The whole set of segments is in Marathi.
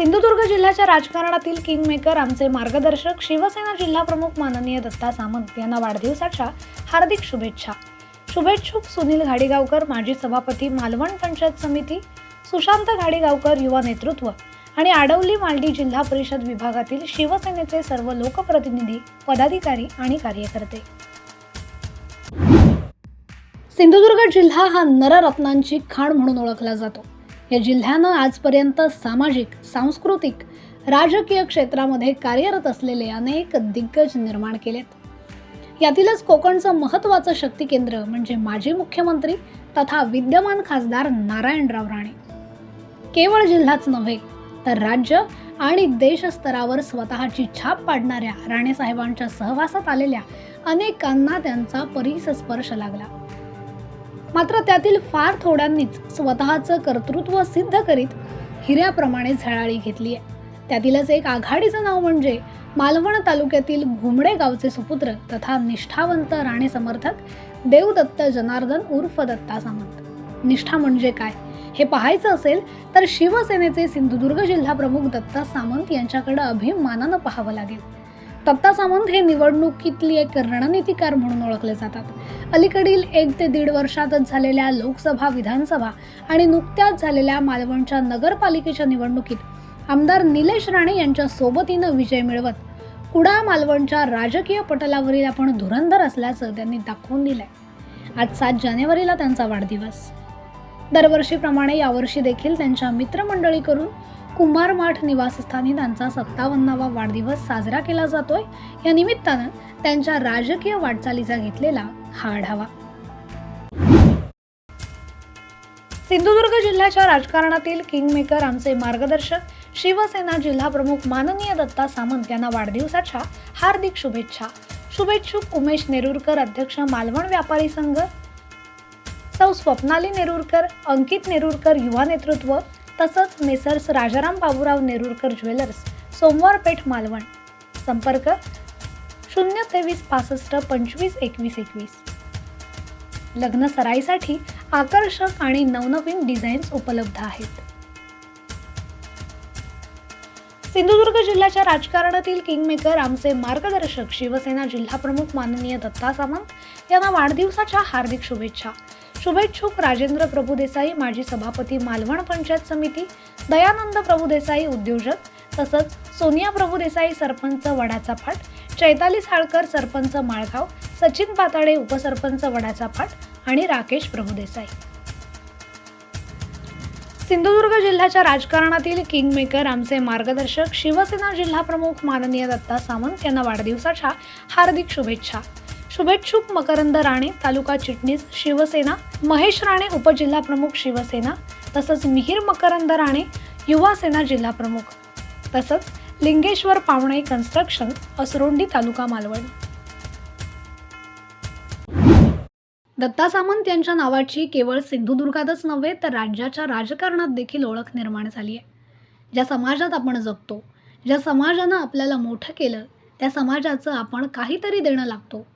सिंधुदुर्ग जिल्ह्याच्या राजकारणातील किंगमेकर आमचे मार्गदर्शक शिवसेना जिल्हाप्रमुख माननीय दत्ता सामंत यांना वाढदिवसाच्या हार्दिक शुभेच्छा. शुभेच्छुक सुनील घाडीगावकर, माजी सभापती, मालवण पंचायत समिती, सुशांत घाडीगावकर, युवा नेतृत्व आणि आडवली मालडी जिल्हा परिषद विभागातील शिवसेनेचे सर्व लोकप्रतिनिधी, पदाधिकारी आणि कार्यकर्ते. सिंधुदुर्ग जिल्हा हा नररत्नांची खाण म्हणून ओळखला जातो. या जिल्ह्यानं आजपर्यंत सामाजिक, सांस्कृतिक, राजकीय क्षेत्रामध्ये कार्यरत असलेले अनेक दिग्गज निर्माण केलेत. यातीलच कोकणचं महत्त्वाचं शक्ती केंद्र म्हणजे माजी मुख्यमंत्री तथा विद्यमान खासदार नारायणराव राणे. केवळ जिल्हाच नव्हे तर राज्य आणि देश स्तरावर स्वतःची छाप पाडणाऱ्या राणेसाहेबांच्या सहवासात आलेल्या अनेकांना त्यांचा परिसस्पर्श लागला. मात्र त्यातील फार थोड्यांनीच स्वतःचं कर्तृत्व सिद्ध करीत हिऱ्याप्रमाणे झळाळी घेतली आहे. त्यातीलच एक आघाडीचं नाव म्हणजे मालवण तालुक्यातील घुमडे गावचे सुपुत्र तथा निष्ठावंत राणे समर्थक देवदत्त जनार्दन उर्फ दत्ता सामंत. निष्ठा म्हणजे काय हे पाहायचं असेल तर शिवसेनेचे सिंधुदुर्ग जिल्हा प्रमुख दत्ता सामंत यांच्याकडे अभिमानानं पाहावं लागेल. दत्ता सामंत हे निवडणुकीतली एक रणनीतिकार म्हणून ओळखले जातात. अलीकडील 1 ते 1.5 वर्षातच झालेल्या लोकसभा, विधानसभा आणि नुकत्याच झालेल्या मालवणच्या नगरपालिकेच्या निवडणुकीत आमदार निलेश राणे यांच्या सोबतीनं विजय मिळवत कुडा मालवणच्या राजकीय पटलावरील आपण धुरंधर असल्याचं त्यांनी दाखवून दिलंय. आज 7 जानेवारीला त्यांचा वाढदिवस. दरवर्षीप्रमाणे यावर्षी देखील त्यांच्या मित्रमंडळी करून कुंभारमाठ निवासस्थानी त्यांचा 57वा वाढदिवस साजरा केला जातोय. या निमित्तानं त्यांच्या राजकीय वाटचालीचा घेतलेला हा आढावा. सिंधुदुर्ग जिल्ह्याच्या राजकारणातील किंगमेकर आमचे मार्गदर्शक शिवसेना जिल्हाप्रमुख माननीय दत्ता सामंत यांना वाढदिवसाच्या हार्दिक शुभेच्छा. शुभेच्छुक उमेश नेरुरकर, अध्यक्ष मालवण व्यापारी संघ, सौ स्वप्नाली नेरुरकर, अंकित नेरुरकर, युवा नेतृत्व तसंच मेसर्स राजाराम बाबूराव नेरुरकर ज्वेलर्स, सोमवार पेठ, मालवण. संपर्क 023 65 25 21 21. लग्न सराईसाठी आकर्षक आणि नवनवीन डिझाईन्स उपलब्ध आहेत. सिंधुदुर्ग जिल्ह्याच्या राजकारणातील किंगमेकर आमचे मार्गदर्शक शिवसेना जिल्हाप्रमुख माननीय दत्ता सामंत यांना वाढदिवसाच्या हार्दिक शुभेच्छा. शुभेच्छुक राजेंद्र प्रभुदेसाई, माजी सभापती, मालवण पंचायत समिती, दयानंद प्रभुदेसाई, उद्योजक तसंच सोनिया प्रभुदेसाई, सरपंच वडाचा फाट, चैताली साळकर, सरपंच माळगाव, सचिन पाताडे, उपसरपंच वडाचा फाट आणि राकेश प्रभुदेसाई. सिंधुदुर्ग जिल्ह्याच्या राजकारणातील किंगमेकर आमचे मार्गदर्शक शिवसेना जिल्हाप्रमुख माननीय दत्ता सामंत यांना वाढदिवसाच्या हार्दिक शुभेच्छा. शुभेच्छुक मकरंद राणे, तालुका चिटणीस शिवसेना, महेश राणे, उपजिल्हाप्रमुख शिवसेना तसंच मिहीर मकरंद राणे, युवा सेना जिल्हाप्रमुख तसंच लिंगेश्वर पावणे कन्स्ट्रक्शन, असरोंडी तालुका, मालवण. दत्ता सामंत यांच्या नावाची केवळ सिंधुदुर्गातच नव्हे तर राज्याच्या राजकारणात देखील ओळख निर्माण झाली आहे. ज्या समाजात आपण जगतो, ज्या समाजानं आपल्याला मोठं केलं, त्या समाजाचं आपण काहीतरी देणं लागतो.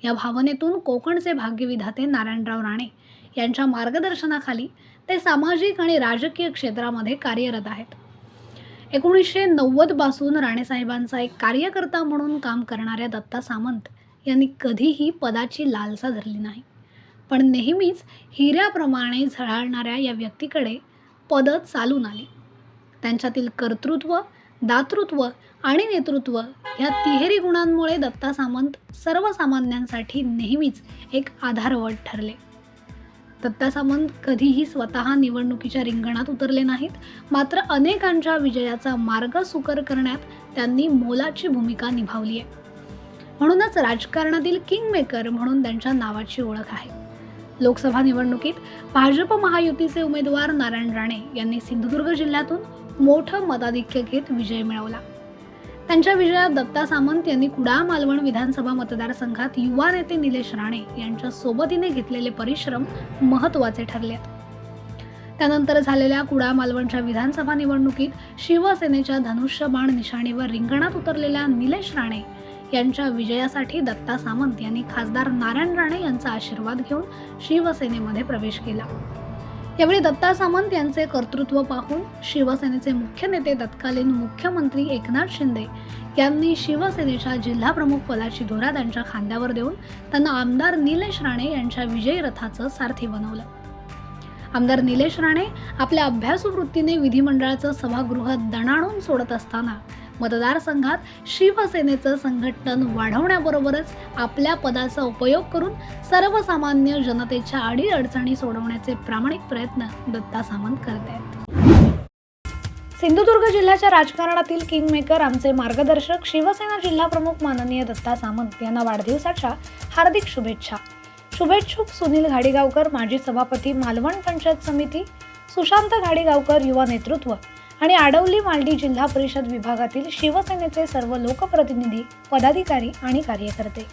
या भावनेतून कोकणचे भाग्यविधाते नारायणराव राणे यांच्या मार्गदर्शनाखाली ते सामाजिक आणि राजकीय क्षेत्रामध्ये कार्यरत आहेत. 1990 पासून राणेसाहेबांचा एक कार्यकर्ता म्हणून काम करणाऱ्या दत्ता सामंत यांनी कधीही पदाची लालसा धरली नाही. पण नेहमीच हिऱ्याप्रमाणे झळाळणाऱ्या या व्यक्तीकडे पदं चालून आली. त्यांच्यातील कर्तृत्व, दातृत्व आणि नेतृत्व या तिहेरी गुणांमुळे दत्ता सामंत सर्वसामान्यांसाठी नेहमीच एक आधारवड ठरले. दत्ता सामंत कधीही स्वतः निवडणुकीच्या रिंगणात उतरले नाहीत, मात्र अनेकांच्या विजयाचा मार्ग सुकर करण्यात त्यांनी मोलाची भूमिका निभावली आहे. म्हणूनच राजकारणातील किंगमेकर म्हणून त्यांच्या नावाची ओळख आहे. लोकसभा निवडणुकीत भाजप महायुतीचे उमेदवार नारायण राणे यांनी सिंधुदुर्ग जिल्ह्यातून मोठं मताधिक्य घेत विजय मिळवला. त्यांच्या विजयात दत्ता सामंत यांनी कुडा मालवण विधानसभा मतदारसंघात युवा नेते निलेश राणे यांच्या सोबतीने घेतलेले परिश्रम महत्त्वाचे ठरले. त्यानंतर झालेल्या कुडा मालवणच्या विधानसभा निवडणुकीत शिवसेनेच्या धनुष्यबाण निशाणीवर रिंगणात उतरलेल्या निलेश राणे यांच्या विजयासाठी दत्ता सामंत यांनी खासदार नारायण राणे यांचा आशीर्वाद घेऊन शिवसेनेमध्ये प्रवेश केला. यावेळी दत्ता सामंत यांचे कर्तृत्व पाहून शिवसेनेचे मुख्य नेते तत्कालीन मुख्यमंत्री एकनाथ शिंदे यांनी शिवसेनेच्या जिल्हा प्रमुख पदाची धुरा त्यांच्या खांद्यावर देऊन त्यांना आमदार निलेश राणे यांच्या विजयी रथाचं सारथी बनवलं. आमदार निलेश राणे आपल्या अभ्यासू वृत्तीने विधिमंडळाचं सभागृह दणाणून सोडत असताना मतदारसंघात शिवसेनेचं संघटन वाढवण्याबरोबरच आपल्या पदाचा उपयोग करून सर्वसामान्य जनतेच्या अडीअडचणी सोडवण्याचे प्रामाणिक प्रयत्न दत्ता सामंत करत आहेत. सिंधुदुर्ग जिल्ह्याच्या राजकारणातील किंगमेकर आमचे मार्गदर्शक शिवसेना जिल्हा प्रमुख माननीय दत्ता सामंत यांना वाढदिवसाच्या हार्दिक शुभेच्छा. शुभेच्छुक सुनील घाडीगावकर, माजी सभापती, मालवण पंचायत समिती, सुशांत घाडीगावकर, युवा नेतृत्व आणि आडवली मालडी जिल्हा परिषद विभागातील शिवसेनेचे सर्व लोकप्रतिनिधी, पदाधिकारी आणि कार्यकर्ते.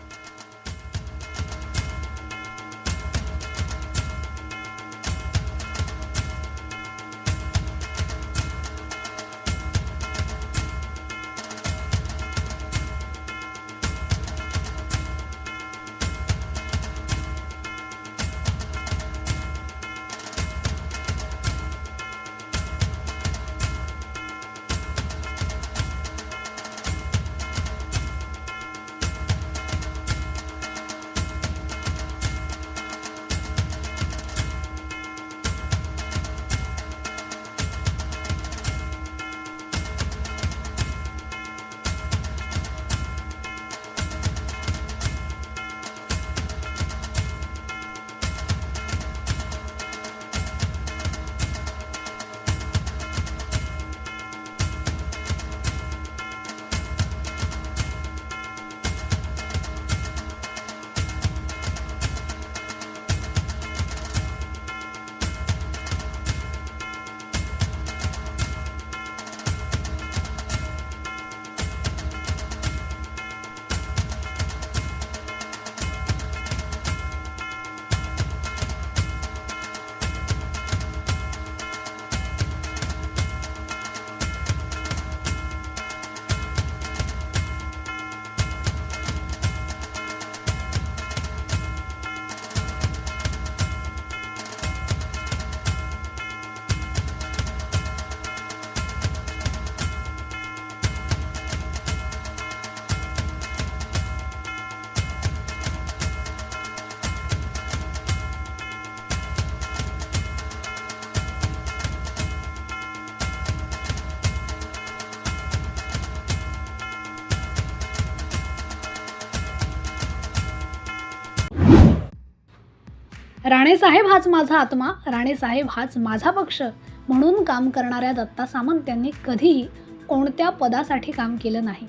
राणेसाहेब हाच माझा आत्मा, राणेसाहेब हाच माझा पक्ष म्हणून काम करणाऱ्या दत्ता सामंत यांनी कधीही कोणत्या पदासाठी काम केलं नाही.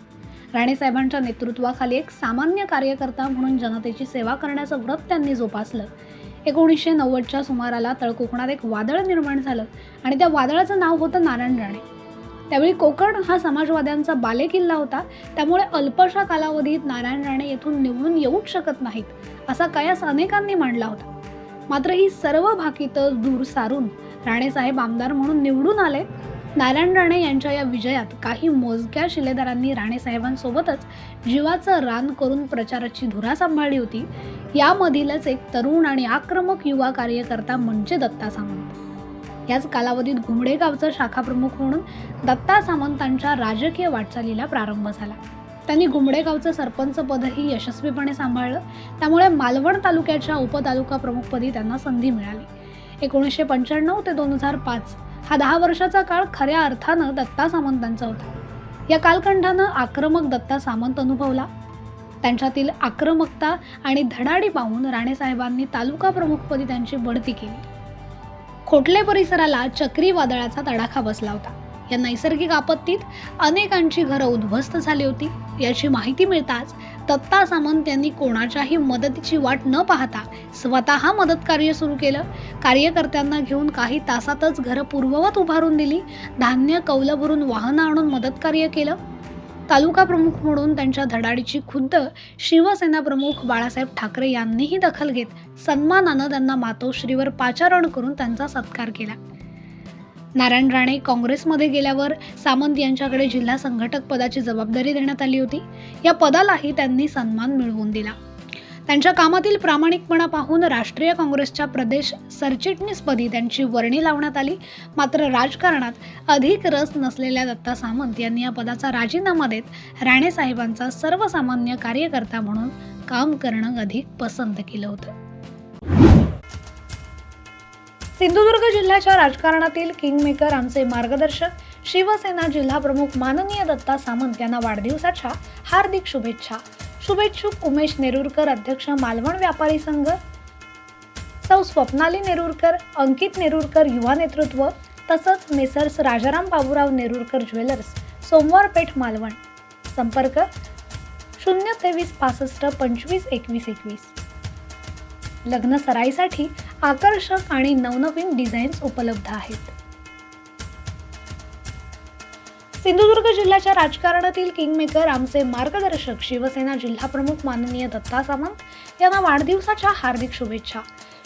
राणेसाहेबांच्या नेतृत्वाखाली एक सामान्य कार्यकर्ता म्हणून जनतेची सेवा करण्याचं व्रत त्यांनी जोपासलं. 1990च्या सुमाराला तळकोकणात एक वादळ निर्माण झालं आणि त्या वादळाचं नाव होतं नारायण राणे. त्यावेळी कोकण हा समाजवाद्यांचा बालेकिल्ला होता, त्यामुळे अल्पशा कालावधीत नारायण राणे येथून निवडून येऊच शकत नाहीत असा कयास अनेकांनी मांडला होता. मात्र ही सर्व भाकीतं दूर सारून राणेसाहेब आमदार म्हणून निवडून आले. नारायण राणे यांच्या या विजयात काही मोजक्या शिलेदारांनी राणेसाहेबांसोबतच जीवाचं रान करून प्रचाराची धुरा सांभाळली होती. यामधीलच एक तरुण आणि आक्रमक युवा कार्यकर्ता म्हणजे दत्ता सामंत. याच कालावधीत घुमडे गावचा शाखा प्रमुख म्हणून दत्ता सामंतांच्या राजकीय वाटचालीला प्रारंभ झाला. त्यांनी घुमडे गावचं सरपंच पदही यशस्वीपणे सांभाळलं. त्यामुळे मालवण तालुक्याच्या उपतालुका प्रमुखपदी त्यांना संधी मिळाली. 1995 ते 2005 हा 10 वर्षाचा काळ खऱ्या अर्थानं दत्ता सामंतांचा होता. या कालखंडानं आक्रमक दत्ता सामंत अनुभवला. त्यांच्यातील आक्रमकता आणि धडाडी पाहून राणेसाहेबांनी तालुका प्रमुखपदी त्यांची बढती केली. खोटले परिसराला चक्रीवादळाचा तडाखा बसला होता. या नैसर्गिक आपत्तीत अनेकांची घरं उद्ध्वस्त झाली होती. याची माहिती मिळताच दत्ता सामंत यांनी कोणाच्याही मदतीची वाट न पाहता स्वतः मदत कार्य सुरू केलं. कार्यकर्त्यांना घेऊन काही तासातच घरं पूर्ववत उभारून दिली. धान्य कौलं भरून वाहनं आणून मदत कार्य केलं. तालुका प्रमुख म्हणून त्यांच्या धडाडीची खुद्द शिवसेना प्रमुख बाळासाहेब ठाकरे यांनीही दखल घेत सन्मानानं त्यांना मातोश्रीवर पाचारण करून त्यांचा सत्कार केला. नारायण राणे काँग्रेसमध्ये गेल्यावर सामंत यांच्याकडे जिल्हा संघटक पदाची जबाबदारी देण्यात आली होती. या पदालाही त्यांनी सन्मान मिळवून दिला. त्यांच्या कामातील प्रामाणिकपणा पाहून राष्ट्रीय काँग्रेसच्या प्रदेश सरचिटणीसपदी त्यांची वर्णी लावण्यात आली. मात्र राजकारणात अधिक रस नसलेल्या दत्ता सामंत यांनी या पदाचा राजीनामा देत राणे साहेबांचा सर्वसामान्य कार्यकर्ता म्हणून काम करणं अधिक पसंत केलं होतं. सिंधुदुर्ग जिल्ह्याच्या राजकारणातील किंगमेकर आमचे मार्गदर्शक शिवसेना जिल्हाप्रमुख माननीय दत्ता सामंत यांना वाढदिवसाच्या हार्दिक शुभेच्छा. शुभेच्छुक उमेश नेरुरकर, अध्यक्ष मालवण व्यापारी संघ, सौ स्वप्नाली नेरुरकर, अंकित नेरुरकर युवा नेतृत्व, तसंच मेसर्स राजाराम बाबूराव नेरुरकर ज्वेलर्स, सोमवार पेठ मालवण. संपर्क 023 65 25 21 21. लग्न सराईसाठी आकर्षक आणि नवनवीन डिझाईन्स उपलब्ध आहेत. सिंधुदुर्ग जिल्ह्याच्या राजकारणातील किंगमेकर आमचे मार्गदर्शक शिवसेना जिल्हाप्रमुख माननीय दत्ता सामंत यांना वाढदिवसाच्या हार्दिक शुभेच्छा.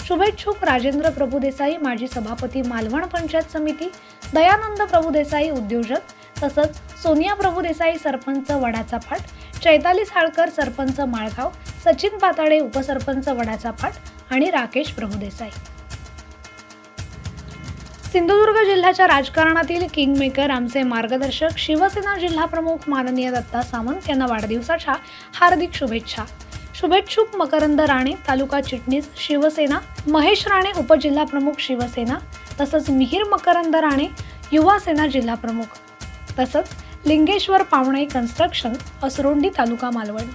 शुभेच्छुक राजेंद्र प्रभुदेसाई, माजी सभापती मालवण पंचायत समिती, दयानंद प्रभुदेसाई उद्योजक, तसंच सोनिया प्रभुदेसाई सरपंच वडाचा फाट, चैताली साळकर सरपंच माळगाव, सचिन पाताडे उपसरपंच वडाचा फाट आणि राकेश प्रभुदेसाई. सिंधुदुर्ग जिल्ह्याच्या राजकारणातील किंगमेकर आमचे मार्गदर्शक शिवसेना जिल्हाप्रमुख माननीय दत्ता सामंत यांना वाढदिवसाच्या हार्दिक शुभेच्छा. शुभेच्छुक मकरंद राणे, तालुका चिटणीस शिवसेना, महेश राणे उपजिल्हाप्रमुख शिवसेना, तसंच मिहीर मकरंद राणे युवा सेना जिल्हाप्रमुख, तसंच लिंगेश्वर पावणे कन्स्ट्रक्शन असरोंडी तालुका मालवण.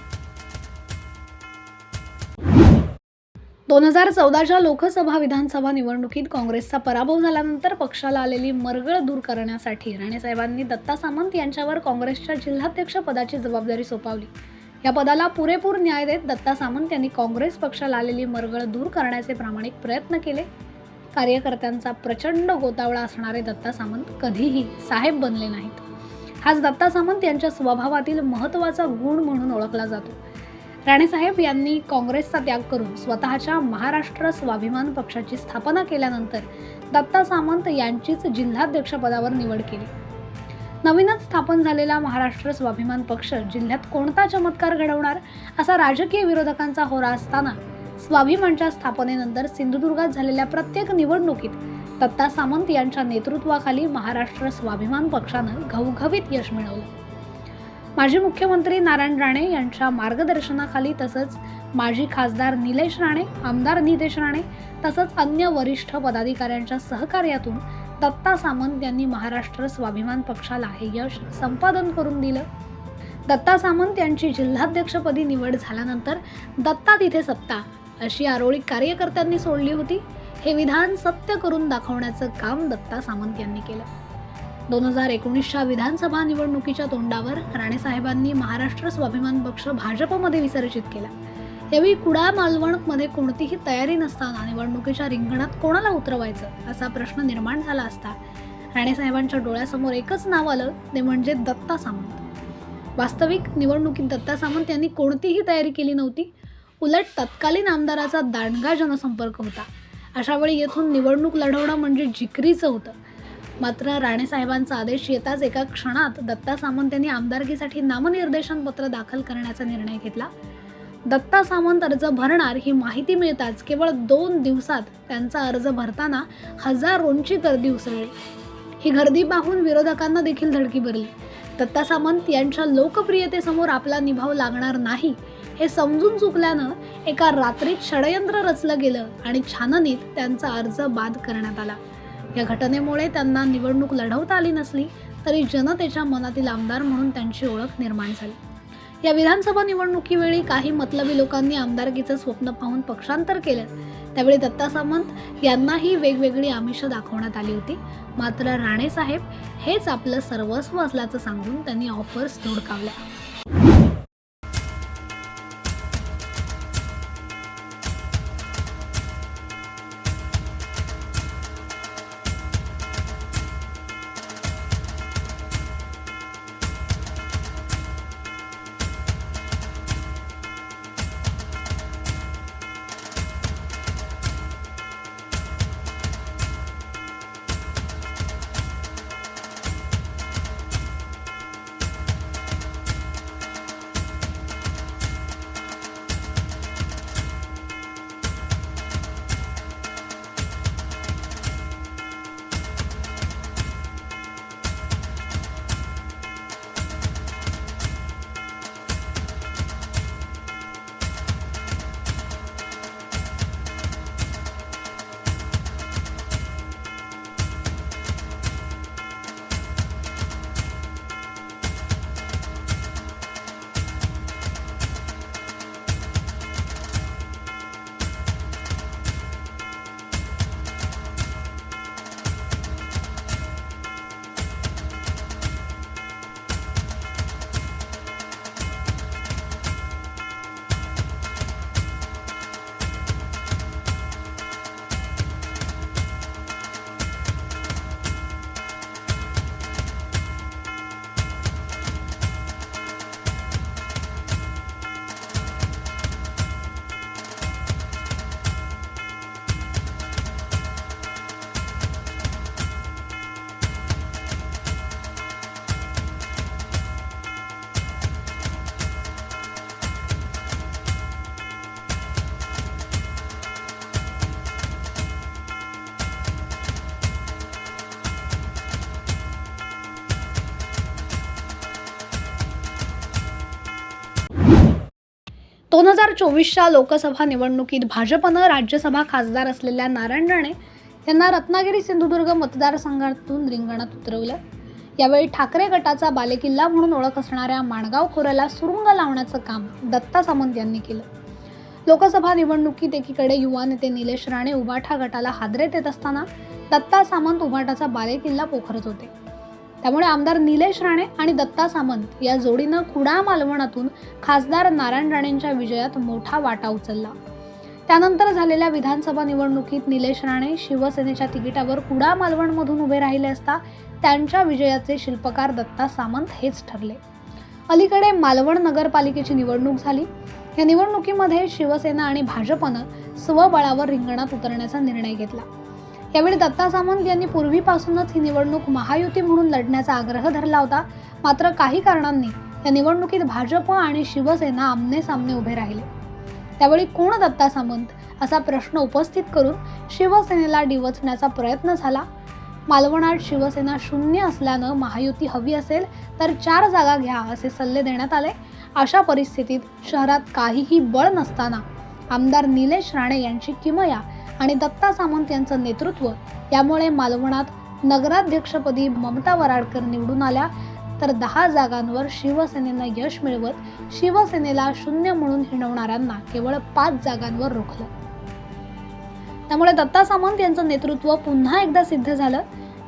2014च्या लोकसभा विधानसभा निवडणुकीत काँग्रेसचा पराभव झाल्यानंतर पक्षाला आलेली मरगळ दूर करण्यासाठी राणेसाहेबांनी दत्ता सामंत यांच्यावर काँग्रेसच्या जिल्हाध्यक्ष पदाची जबाबदारी सोपवली. या पदाला पुरेपूर न्याय देत दत्ता सामंत यांनी काँग्रेस पक्षाला आलेली मरगळ दूर करण्याचे प्रामाणिक प्रयत्न केले. कार्यकर्त्यांचा प्रचंड गोतावळा असणारे दत्ता सामंत कधीही साहेब बनले नाहीत. हाच दत्ता सामंत यांच्या स्वभावातील महत्त्वाचा गुण म्हणून ओळखला जातो. राणेसाहेब यांनी काँग्रेसचा त्याग करून स्वतःच्या महाराष्ट्र स्वाभिमान पक्षाची स्थापना केल्यानंतर दत्ता सामंत यांचीच जिल्हाध्यक्षपदावर निवड केली. नवीनच स्थापन झालेला महाराष्ट्र स्वाभिमान पक्ष जिल्ह्यात कोणता चमत्कार घडवणार असा राजकीय विरोधकांचा होरा असताना स्वाभिमानच्या स्थापनेनंतर सिंधुदुर्गात झालेल्या प्रत्येक निवडणुकीत दत्ता सामंत यांच्या नेतृत्वाखाली महाराष्ट्र स्वाभिमान पक्षानं घवघवीत यश मिळवलं. माजी मुख्यमंत्री नारायण राणे यांच्या मार्गदर्शनाखाली तसंच माजी खासदार निलेश राणे, आमदार नितेश राणे तसंच अन्य वरिष्ठ पदाधिकाऱ्यांच्या सहकार्यातून दत्ता सामंत यांनी महाराष्ट्र स्वाभिमान पक्षाला हे यश संपादन करून दिलं. दत्ता सामंत यांची जिल्हाध्यक्षपदी निवड झाल्यानंतर दत्ता तिथे सत्ता अशी आरोळी कार्यकर्त्यांनी सोडली होती. हे विधान सत्य करून दाखवण्याचं काम दत्ता सामंत यांनी केलं. 2019च्या विधानसभा निवडणुकीच्या तोंडावर राणेसाहेबांनी महाराष्ट्र स्वाभिमान पक्ष भाजपमध्ये विसर्जित केला. यावेळी कुडाळ मालवणमध्ये कोणतीही तयारी नसताना निवडणुकीच्या रिंगणात कोणाला उतरवायचं असा प्रश्न निर्माण झाला असता राणेसाहेबांच्या डोळ्यासमोर एकच नाव आलं, ते म्हणजे दत्ता सामंत. वास्तविक निवडणुकीत दत्ता सामंत यांनी कोणतीही तयारी केली नव्हती. उलट तत्कालीन आमदाराचा दांडगा जनसंपर्क होता. अशावेळी येथून निवडणूक लढवणं म्हणजे जिकरीचं होतं. मात्र राणेसाहेबांचा आदेश येताच एका क्षणात दत्ता सामंत यांनी आमदारकीसाठी नामनिर्देशन पत्र दाखल करण्याचा निर्णय घेतला. दत्ता सामंत अर्ज भरणार ही माहिती मिळताच केवळ 2 दिवसात त्यांचा अर्ज भरताना हजारोंची गर्दी उसळली. ही गर्दी पाहून विरोधकांना देखील धडकी भरली. दत्ता सामंत यांच्या लोकप्रियतेसमोर आपला निभाव लागणार नाही हे समजून चुकल्यानं एका रात्रीत षडयंत्र रचलं गेलं आणि छाननीत त्यांचा अर्ज बाद करण्यात आला. या घटनेमुळे त्यांना निवडणूक लढवता आली नसली तरी जनतेच्या मनातील आमदार म्हणून त्यांची ओळख निर्माण झाली. या विधानसभा निवडणुकीवेळी काही मतलबी लोकांनी आमदारकीचं स्वप्न पाहून पक्षांतर केलं. त्यावेळी दत्ता सामंत यांनाही वेगवेगळी आमिष दाखवण्यात आली होती. मात्र राणेसाहेब हेच आपलं सर्वस्व असल्याचं सांगून त्यांनी ऑफर्स धुडकावल्या. 2024च्या लोकसभा निवडणुकीत भाजपनं राज्यसभा खासदार असलेल्या नारायण राणे यांना रत्नागिरी सिंधुदुर्ग मतदारसंघातून रिंगणात उतरवलं. यावेळी ठाकरे गटाचा बालेकिल्ला म्हणून ओळख असणाऱ्या माणगाव खोऱ्याला सुरुंग लावण्याचं काम दत्ता सामंत यांनी केलं. लोकसभा निवडणुकीत एकीकडे युवा नेते निलेश राणे उबाठा गटाला हादरे देत असताना दत्ता सामंत उबाटाचा बालेकिल्ला पोखरत होते. त्यामुळे आमदार निलेश राणे आणि दत्ता सामंत या जोडीनं कुडाळ मालवणातून खासदार नारायण राणेंच्या विजयात मोठा वाटा उचलला. त्यानंतर झालेल्या विधानसभा निवडणुकीत निलेश राणे शिवसेनेच्या तिकिटावर कुडाळ मालवणमधून उभे राहिले असता त्यांच्या विजयाचे शिल्पकार दत्ता सामंत हेच ठरले. अलीकडे मालवण नगरपालिकेची निवडणूक झाली. या निवडणुकीमध्ये शिवसेना आणि भाजपनं स्वबळावर रिंगणात उतरण्याचा निर्णय घेतला. यावेळी दत्ता सामंत यांनी पूर्वीपासूनच ही निवडणूक महायुती म्हणून लढण्याचा आग्रह धरला होता. मात्र काही कारणांनी या निवडणुकीत भाजप आणि शिवसेना आमने सामने उभे राहिले. त्यावेळी कोण दत्ता सामंत असा प्रश्न उपस्थित करून शिवसेनेला डिवचण्याचा प्रयत्न झाला. मालवणात शिवसेना शून्य असल्यानं महायुती हवी असेल तर 4 जागा घ्या असे सल्ले देण्यात आले. अशा परिस्थितीत शहरात काहीही बळ नसताना आमदार निलेश राणे यांची किमया आणि दत्ता सामंत यांचं नेतृत्व यामुळे मालवणात नगराध्यक्षपदी ममता वराडकर निवडून आल्या, तर 10 जागांवर शिवसेनेनं यश मिळवत शिवसेनेला शून्य म्हणून हिणवणाऱ्यांना केवळ 5 जागांवर रोखलं. त्यामुळे दत्ता सामंत यांचं नेतृत्व पुन्हा एकदा सिद्ध झालं.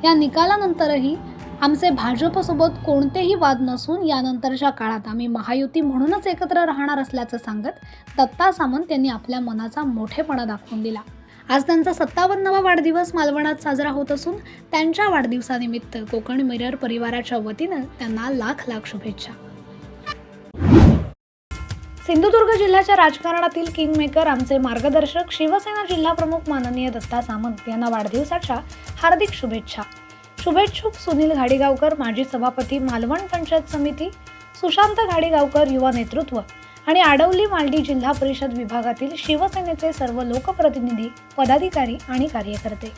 या निकालानंतरही आमचे भाजपसोबत कोणतेही वाद नसून यानंतरच्या काळात आम्ही महायुती म्हणूनच एकत्र राहणार असल्याचं सांगत दत्ता सामंत यांनी आपल्या मनाचा मोठेपणा दाखवून दिला. आज त्यांचा 57वा वाढदिवस मालवणात साजरा होत असून त्यांच्या वाढदिवसानिमित्त कोकण मिरर परिवाराच्या वतीनं त्यांना लाख लाख शुभेच्छा. सिंधुदुर्ग जिल्ह्याच्या राजकारणातील किंगमेकर आमचे मार्गदर्शक शिवसेना जिल्हाप्रमुख माननीय दत्ता सामंत यांना वाढदिवसाच्या हार्दिक शुभेच्छा. शुभेच्छुक सुनील घाडीगावकर, माजी सभापती, मालवण पंचायत समिती, सुशांत घाडीगावकर, युवा नेतृत्व आणि आडवली मालडी जिल्हा परिषद विभागातील शिवसेनेचे सर्व लोकप्रतिनिधी, पदाधिकारी आणि कार्यकर्ते.